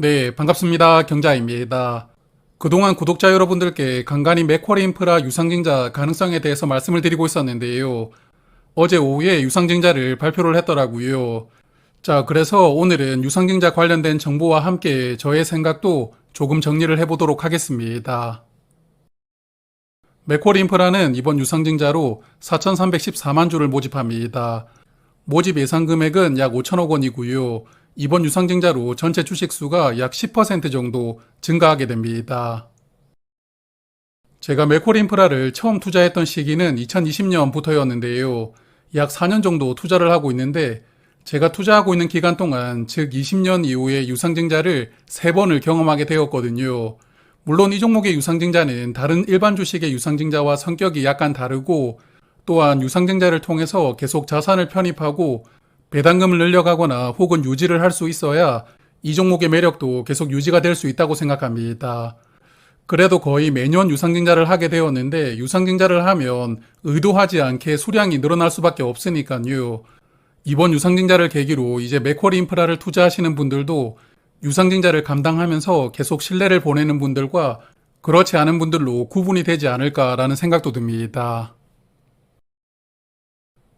네, 반갑습니다. 경자입니다. 그동안 구독자 여러분들께 간간히 맥쿼리 인프라 유상증자 가능성에 대해서 말씀을 드리고 있었는데요. 어제 오후에 유상증자를 발표를 했더라고요. 자, 그래서 오늘은 유상증자 관련된 정보와 함께 저의 생각도 조금 정리를 해보도록 하겠습니다. 맥쿼리 인프라는 이번 유상증자로 4,314만 주를 모집합니다. 모집 예상 금액은 약 5천억 원이고요. 이번 유상증자로 전체 주식수가 약 10% 정도 증가하게 됩니다. 제가 맥쿼리 인프라를 처음 투자했던 시기는 2020년부터였는데요. 약 4년 정도 투자를 하고 있는데 제가 투자하고 있는 기간 동안 즉 20년 이후에 유상증자를 3번을 경험하게 되었거든요. 물론 이 종목의 유상증자는 다른 일반 주식의 유상증자와 성격이 약간 다르고 또한 유상증자를 통해서 계속 자산을 편입하고 배당금을 늘려가거나 혹은 유지를 할 수 있어야 이 종목의 매력도 계속 유지가 될 수 있다고 생각합니다. 그래도 거의 매년 유상증자를 하게 되었는데 유상증자를 하면 의도하지 않게 수량이 늘어날 수밖에 없으니까요. 이번 유상증자를 계기로 이제 맥쿼리 인프라를 투자하시는 분들도 유상증자를 감당하면서 계속 신뢰를 보내는 분들과 그렇지 않은 분들로 구분이 되지 않을까라는 생각도 듭니다.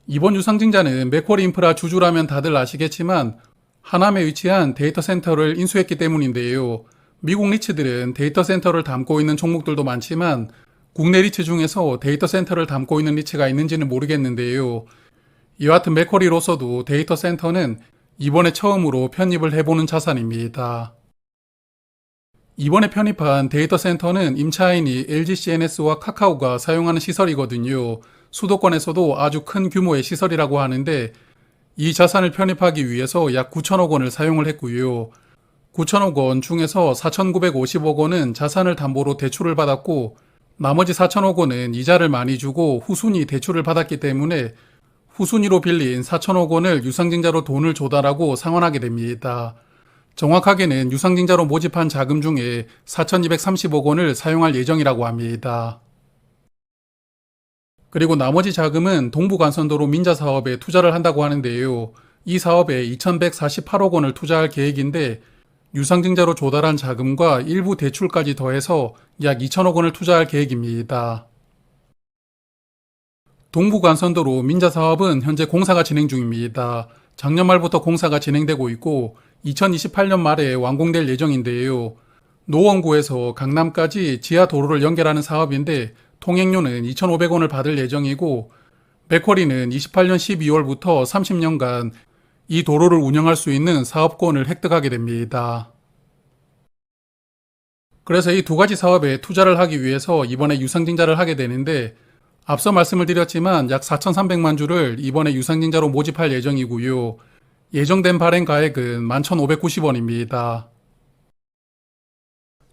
이번 유상증자는 맥쿼리 인프라 주주라면 다들 아시겠지만 하남에 위치한 데이터 센터를 인수했기 때문인데요. 미국 리츠들은 데이터 센터를 담고 있는 종목들도 많지만 국내 리츠 중에서 데이터 센터를 담고 있는 리츠가 있는지는 모르겠는데요. 여하튼 맥쿼리로서도 데이터 센터는 이번에 처음으로 편입을 해보는 자산입니다. 이번에 편입한 데이터 센터는 임차인이 LG CNS와 카카오가 사용하는 시설이거든요. 수도권에서도 아주 큰 규모의 시설이라고 하는데 이 자산을 편입하기 위해서 약 9천억 원을 사용을 했고요. 9천억 원 중에서 4,950억 원은 자산을 담보로 대출을 받았고 나머지 4천억 원은 이자를 많이 주고 후순위 대출을 받았기 때문에 후순위로 빌린 4천억 원을 유상증자로 돈을 조달하고 상환하게 됩니다. 정확하게는 유상증자로 모집한 자금 중에 4,230억 원을 사용할 예정이라고 합니다. 그리고 나머지 자금은 동부간선도로 민자 사업에 투자를 한다고 하는데요. 이 사업에 2,148억 원을 투자할 계획인데 유상증자로 조달한 자금과 일부 대출까지 더해서 약 2천억 원을 투자할 계획입니다. 동부간선도로 민자 사업은 현재 공사가 진행 중입니다. 작년 말부터 공사가 진행되고 있고 2028년 말에 완공될 예정인데요. 노원구에서 강남까지 지하 도로를 연결하는 사업인데 통행료는 2,500원을 받을 예정이고 맥쿼리는 28년 12월부터 30년간 이 도로를 운영할 수 있는 사업권을 획득하게 됩니다. 그래서 이 두 가지 사업에 투자를 하기 위해서 이번에 유상증자를 하게 되는데 앞서 말씀을 드렸지만 약 4,300만 주를 이번에 유상증자로 모집할 예정이고요. 예정된 발행 가액은 11,590원입니다.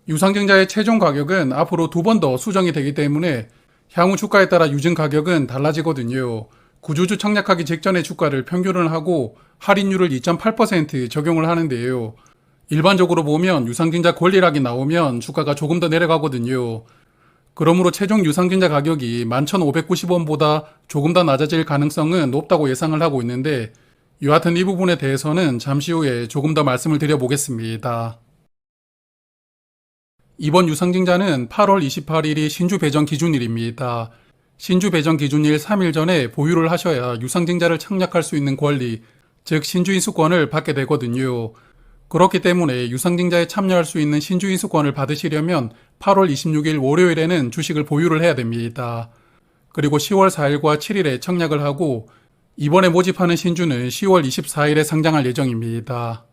유상증자의 최종 가격은 앞으로 2번 더 수정이 되기 때문에 향후 주가에 따라 유증 가격은 달라지거든요. 구주주 청약하기 직전의 주가를 평균을 하고 할인율을 2.8% 적용을 하는데요. 일반적으로 보면 유상증자 권리락이 나오면 주가가 조금 더 내려가거든요. 그러므로 최종 유상증자 가격이 11,590원보다 조금 더 낮아질 가능성은 높다고 예상을 하고 있는데 여하튼 이 부분에 대해서는 잠시 후에 조금 더 말씀을 드려보겠습니다. 이번 유상증자는 8월 28일이 신주 배정 기준일입니다. 신주 배정 기준일 3일 전에 보유를 하셔야 유상증자를 청약할 수 있는 권리, 즉 신주인수권을 받게 되거든요. 그렇기 때문에 유상증자에 참여할 수 있는 신주인수권을 받으시려면 8월 26일 월요일에는 주식을 보유를 해야 됩니다. 그리고 10월 4일과 7일에 청약을 하고 이번에 모집하는 신주는 10월 24일에 상장할 예정입니다.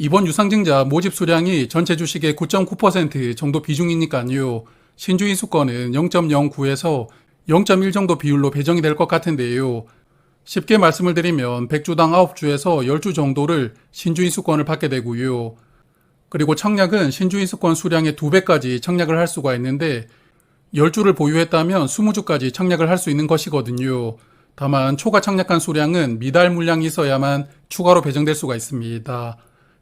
이번 유상증자 모집 수량이 전체 주식의 9.9% 정도 비중이니까요. 신주인수권은 0.09에서 0.1 정도 비율로 배정이 될 것 같은데요. 쉽게 말씀을 드리면 100주당 9주에서 10주 정도를 신주인수권을 받게 되고요. 그리고 청약은 신주인수권 수량의 2배까지 청약을 할 수가 있는데 10주를 보유했다면 20주까지 청약을 할 수 있는 것이거든요. 다만 초과 청약한 수량은 미달 물량이 있어야만 추가로 배정될 수가 있습니다.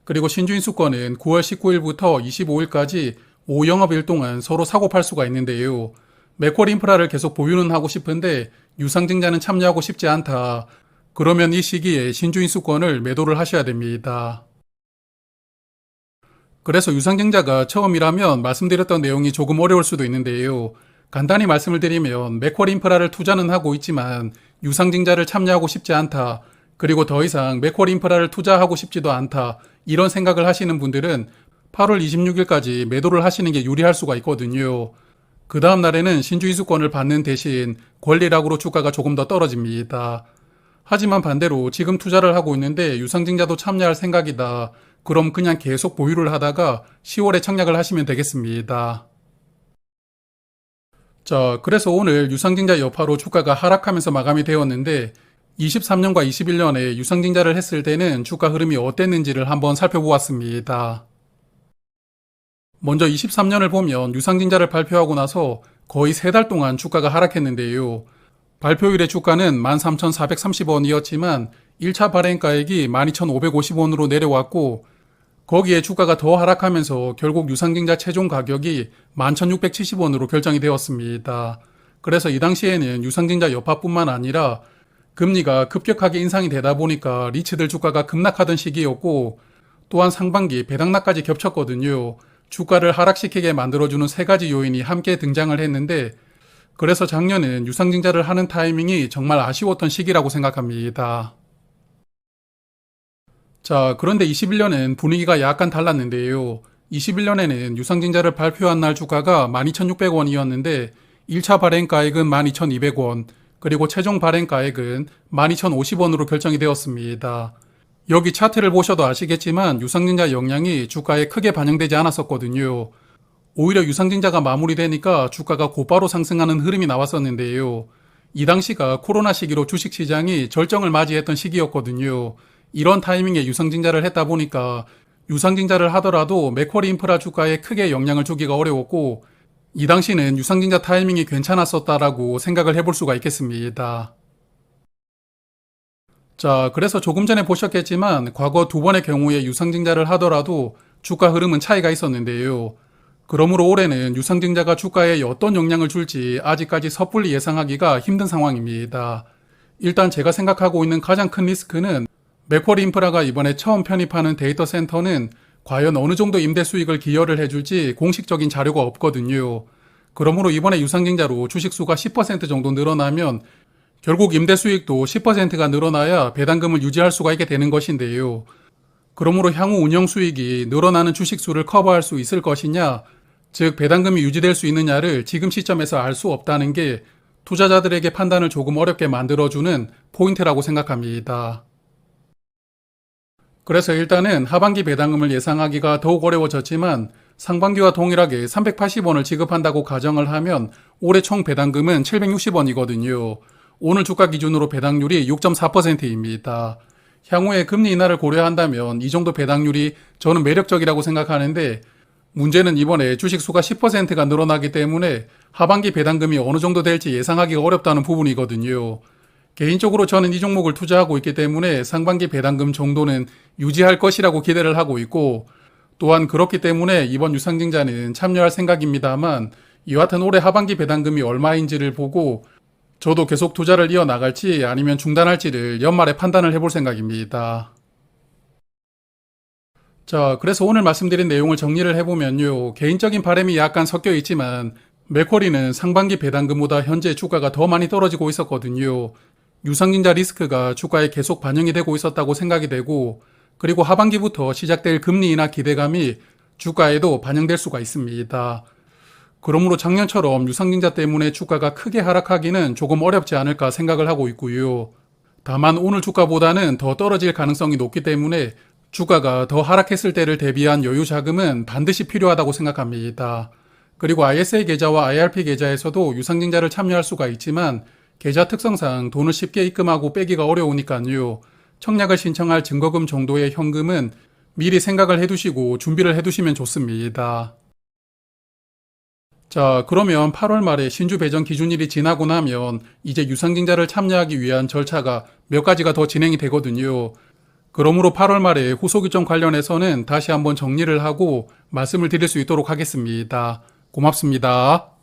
그리고 신주인수권은 9월 19일부터 25일까지 5영업일 동안 서로 사고팔 수가 있는데요. 맥쿼리 인프라를 계속 보유는 하고 싶은데 유상증자는 참여하고 싶지 않다. 그러면 이 시기에 신주인수권을 매도를 하셔야 됩니다. 그래서 유상증자가 처음이라면 말씀드렸던 내용이 조금 어려울 수도 있는데요. 간단히 말씀을 드리면 맥쿼리 인프라를 투자는 하고 있지만 유상증자를 참여하고 싶지 않다. 그리고 더 이상 맥쿼리 인프라를 투자하고 싶지도 않다. 이런 생각을 하시는 분들은 8월 26일까지 매도를 하시는 게 유리할 수가 있거든요. 그 다음 날에는 신주 이수권을 받는 대신 권리락으로 주가가 조금 더 떨어집니다. 하지만 반대로 지금 투자를 하고 있는데 유상증자도 참여할 생각이다. 그럼 그냥 계속 보유를 하다가 10월에 청약을 하시면 되겠습니다. 자, 그래서 오늘 유상증자 여파로 주가가 하락하면서 마감이 되었는데 23년과 21년에 유상증자를 했을 때는 주가 흐름이 어땠는지를 한번 살펴보았습니다. 먼저 23년을 보면 유상증자를 발표하고 나서 거의 3달 동안 주가가 하락했는데요. 발표일의 주가는 13,430원이었지만 1차 발행가액이 12,550원으로 내려왔고 거기에 주가가 더 하락하면서 결국 유상증자 최종 가격이 11,670원으로 결정이 되었습니다. 그래서 이 당시에는 유상증자 여파뿐만 아니라 금리가 급격하게 인상이 되다 보니까 리츠들 주가가 급락하던 시기였고 또한 상반기 배당락까지 겹쳤거든요. 주가를 하락시키게 만들어주는 3가지 요인이 함께 등장을 했는데 그래서 작년은 유상증자를 하는 타이밍이 정말 아쉬웠던 시기라고 생각합니다. 자, 그런데 21년은 분위기가 약간 달랐는데요. 21년에는 유상증자를 발표한 날 주가가 12,600원이었는데 1차 발행가액은 12,200원, 그리고 최종 발행가액은 12,050원으로 결정이 되었습니다. 여기 차트를 보셔도 아시겠지만 유상증자 영향이 주가에 크게 반영되지 않았었거든요. 오히려 유상증자가 마무리되니까 주가가 곧바로 상승하는 흐름이 나왔었는데요. 이 당시가 코로나 시기로 주식시장이 절정을 맞이했던 시기였거든요. 이런 타이밍에 유상증자를 했다 보니까 유상증자를 하더라도 맥쿼리 인프라 주가에 크게 영향을 주기가 어려웠고 이 당시는 유상증자 타이밍이 괜찮았었다라고 생각을 해볼 수가 있겠습니다. 자, 그래서 조금 전에 보셨겠지만 과거 2번의 경우에 유상증자를 하더라도 주가 흐름은 차이가 있었는데요. 그러므로 올해는 유상증자가 주가에 어떤 영향을 줄지 아직까지 섣불리 예상하기가 힘든 상황입니다. 일단 제가 생각하고 있는 가장 큰 리스크는 맥쿼리 인프라가 이번에 처음 편입하는 데이터 센터는 과연 어느 정도 임대 수익을 기여를 해줄지 공식적인 자료가 없거든요. 그러므로 이번에 유상증자로 주식수가 10% 정도 늘어나면 결국 임대 수익도 10%가 늘어나야 배당금을 유지할 수가 있게 되는 것인데요. 그러므로 향후 운영 수익이 늘어나는 주식수를 커버할 수 있을 것이냐, 즉 배당금이 유지될 수 있느냐를 지금 시점에서 알 수 없다는 게 투자자들에게 판단을 조금 어렵게 만들어주는 포인트라고 생각합니다. 그래서 일단은 하반기 배당금을 예상하기가 더욱 어려워졌지만 상반기와 동일하게 380원을 지급한다고 가정을 하면 올해 총 배당금은 760원이거든요. 오늘 주가 기준으로 배당률이 6.4%입니다. 향후에 금리 인하를 고려한다면 이 정도 배당률이 저는 매력적이라고 생각하는데 문제는 이번에 주식수가 10%가 늘어나기 때문에 하반기 배당금이 어느 정도 될지 예상하기가 어렵다는 부분이거든요. 개인적으로 저는 이 종목을 투자하고 있기 때문에 상반기 배당금 정도는 유지할 것이라고 기대를 하고 있고 또한 그렇기 때문에 이번 유상증자는 참여할 생각입니다만 여하튼 올해 하반기 배당금이 얼마인지를 보고 저도 계속 투자를 이어나갈지 아니면 중단할지를 연말에 판단을 해볼 생각입니다. 자, 그래서 오늘 말씀드린 내용을 정리를 해보면요. 개인적인 바람이 약간 섞여 있지만 맥쿼리는 상반기 배당금보다 현재 주가가 더 많이 떨어지고 있었거든요. 유상증자 리스크가 주가에 계속 반영이 되고 있었다고 생각이 되고 그리고 하반기부터 시작될 금리 인하 기대감이 주가에도 반영될 수가 있습니다. 그러므로 작년처럼 유상증자 때문에 주가가 크게 하락하기는 조금 어렵지 않을까 생각을 하고 있고요. 다만 오늘 주가보다는 더 떨어질 가능성이 높기 때문에 주가가 더 하락했을 때를 대비한 여유 자금은 반드시 필요하다고 생각합니다. 그리고 ISA 계좌와 IRP 계좌에서도 유상증자를 참여할 수가 있지만 계좌 특성상 돈을 쉽게 입금하고 빼기가 어려우니까요. 청약을 신청할 증거금 정도의 현금은 미리 생각을 해두시고 준비를 해두시면 좋습니다. 자, 그러면 8월 말에 신주 배정 기준일이 지나고 나면 이제 유상증자를 참여하기 위한 절차가 몇 가지가 더 진행이 되거든요. 그러므로 8월 말에 후속 일정 관련해서는 다시 한번 정리를 하고 말씀을 드릴 수 있도록 하겠습니다. 고맙습니다.